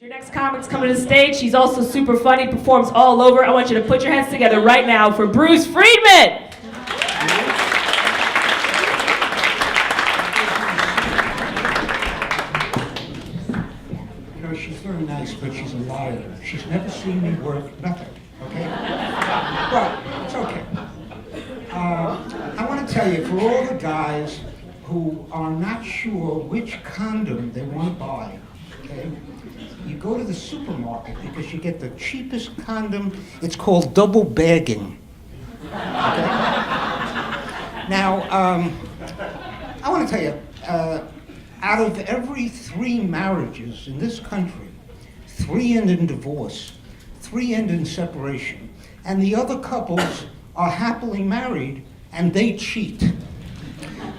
Your next comic's coming to the stage. She's also super funny, performs all over. I want you to put your hands together right now for Bruce Friedman. You know, she's very nice, but she's a liar. She's never seen me work, nothing, okay? But it's okay. I want to tell you, for all the guys who are not sure which condom they want to buy, okay? You go to the supermarket because you get the cheapest condom. It's called double bagging. Okay? Now, I want to tell you, out of every 3 marriages in this country, 3 end in divorce, 3 end in separation, and the other couples are happily married and they cheat.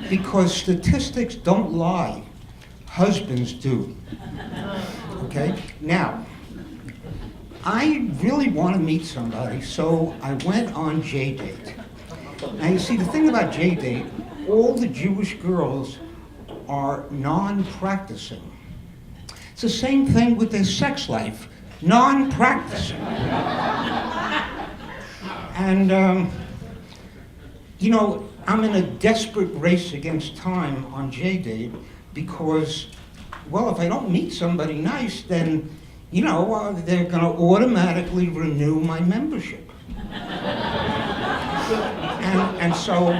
Because statistics don't lie, husbands do. Okay? Now, I really want to meet somebody, so I went on J-Date. Now, you see, the thing about J-Date, all the Jewish girls are non-practicing. It's the same thing with their sex life, non-practicing. And, you know, I'm in a desperate race against time on J-Date because, well, if I don't meet somebody nice, then, you know, they're going to automatically renew my membership. And so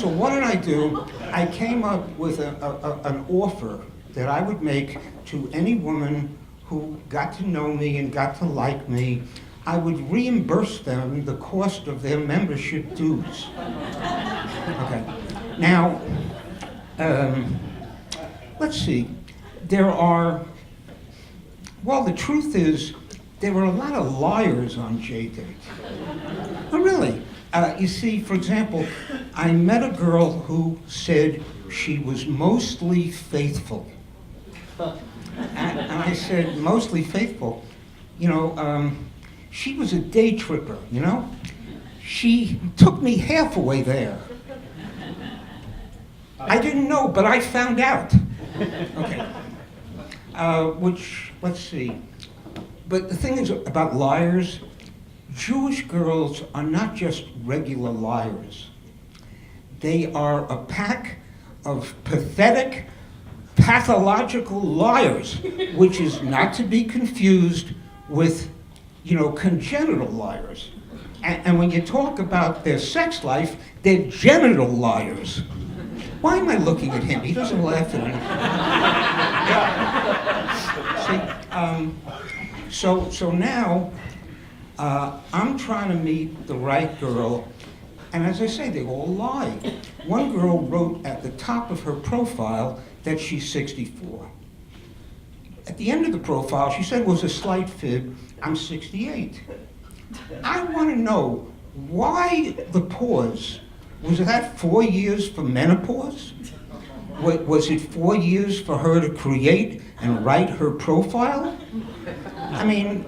what did I do? I came up with an offer that I would make to any woman who got to know me and got to like me. I would reimburse them the cost of their membership dues. Okay. Now, let's see. There are, well, the truth is, there are a lot of liars on J-Date. Oh, really? You see, for example, I met a girl who said she was mostly faithful. And I said, mostly faithful? You know, she was a day tripper, you know? She took me halfway there. I didn't know, but I found out. Okay. Which, let's see. But the thing is about liars, Jewish girls are not just regular liars. They are a pack of pathetic, pathological liars, which is not to be confused with, you know, congenital liars. And when you talk about their sex life, they're genital liars. Why am I looking at him? He doesn't laugh at me. See, so now I'm trying to meet the right girl, and as I say, they all lie. One girl wrote at the top of her profile that she's 64. At the end of the profile, she said it was a slight fib, I'm 68. I want to know why the pause. Was that 4 years for menopause? Was it 4 years for her to create and write her profile? I mean,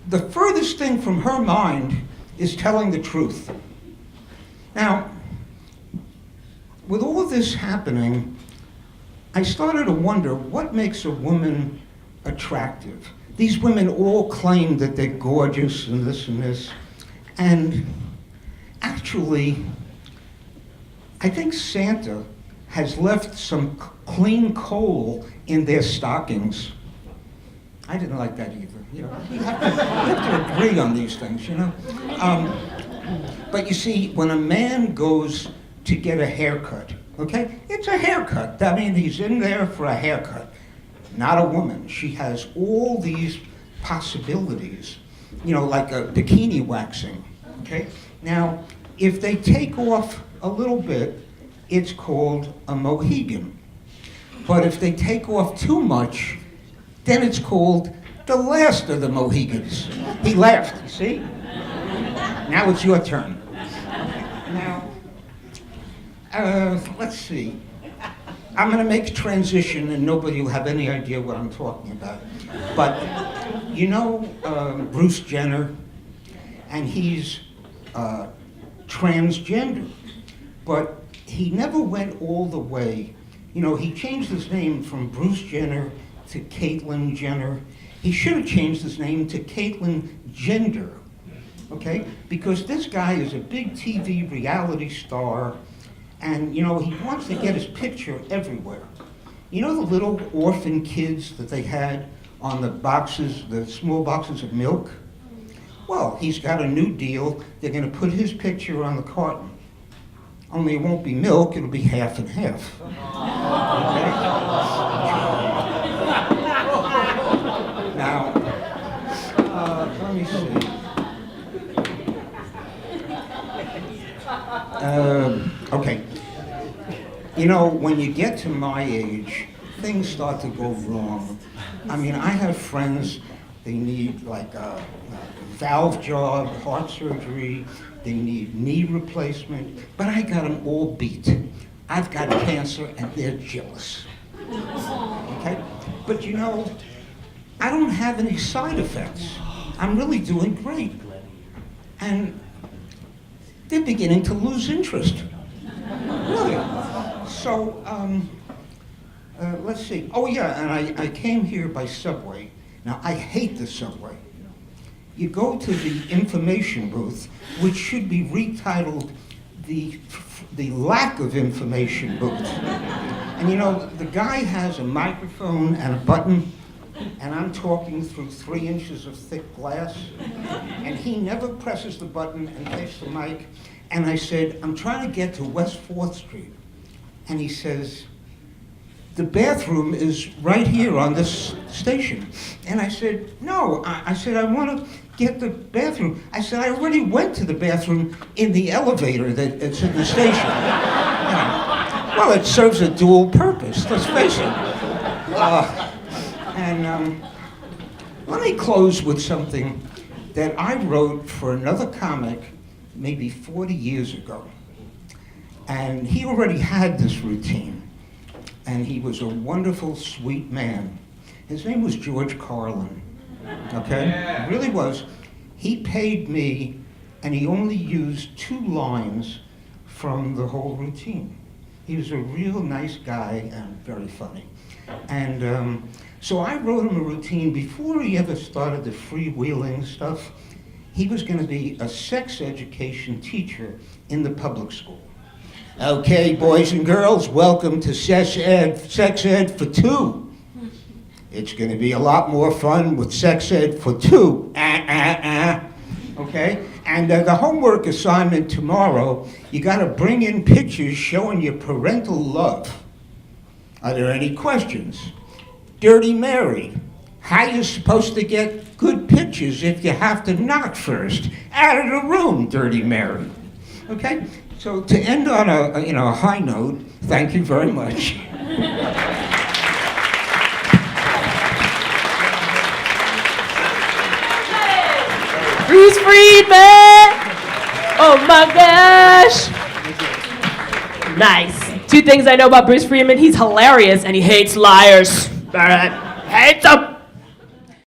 the furthest thing from her mind is telling the truth. Now, with all of this happening, I started to wonder what makes a woman attractive. These women all claim that they're gorgeous and this and this, and actually, I think Santa has left some clean coal in their stockings. I didn't like that either. You know, you have to agree on these things, you know. But you see, when a man goes to get a haircut, okay, it's a haircut. I mean, he's in there for a haircut. Not a woman. She has all these possibilities, you know, like a bikini waxing, okay? Now, if they take off a little bit, it's called a Mohegan. But if they take off too much, then it's called the last of the Mohegans. He laughed, you see? Now it's your turn. Now, let's see. I'm going to make a transition and nobody will have any idea what I'm talking about. But you know Bruce Jenner, and he's transgender, but he never went all the way. You know, he changed his name from Bruce Jenner to Caitlyn Jenner. He should have changed his name to Caitlyn Gender, okay? Because this guy is a big TV reality star, and he wants to get his picture everywhere. You know the little orphan kids that they had on the boxes, the small boxes of milk? Well, he's got a new deal. They're going to put his picture on the carton. Only it won't be milk, it'll be half and half. Okay? Now, let me see. Okay. When you get to my age, things start to go wrong. I mean, I have friends, they need like a valve job, heart surgery, they need knee replacement, but I got them all beat. I've got cancer and they're jealous. Okay? But I don't have any side effects. I'm really doing great. And they're beginning to lose interest. Really. So, let's see. Oh yeah, and I came here by subway. Now, I hate the subway. You go to the information booth, which should be retitled the lack of information booth. And the guy has a microphone and a button, and I'm talking through 3 inches of thick glass, and he never presses the button and takes the mic. And I said, I'm trying to get to West 4th Street. And he says, the bathroom is right here on this station. And I said, no, I said, I want to get the bathroom. I said, I already went to the bathroom in the elevator that's in the station. Well, it serves a dual purpose, let's face it. Let me close with something that I wrote for another comic maybe 40 years ago. And he already had this routine. And he was a wonderful, sweet man. His name was George Carlin, okay? Yeah. It really was. He paid me, and he only used 2 lines from the whole routine. He was a real nice guy and very funny. And so I wrote him a routine before he ever started the freewheeling stuff. He was going to be a sex education teacher in the public school. Okay, boys and girls, welcome to Sex Ed for 2. It's going to be a lot more fun with Sex Ed for 2. Okay? And the homework assignment tomorrow, you got to bring in pictures showing your parental love. Are there any questions? Dirty Mary. How you supposed to get good pictures if you have to knock first? Out of the room, Dirty Mary. Okay? So to end on a high note, thank you very much. Bruce Friedman! Oh my gosh! Nice. 2 things I know about Bruce Friedman: he's hilarious and he hates liars. All right, hates them.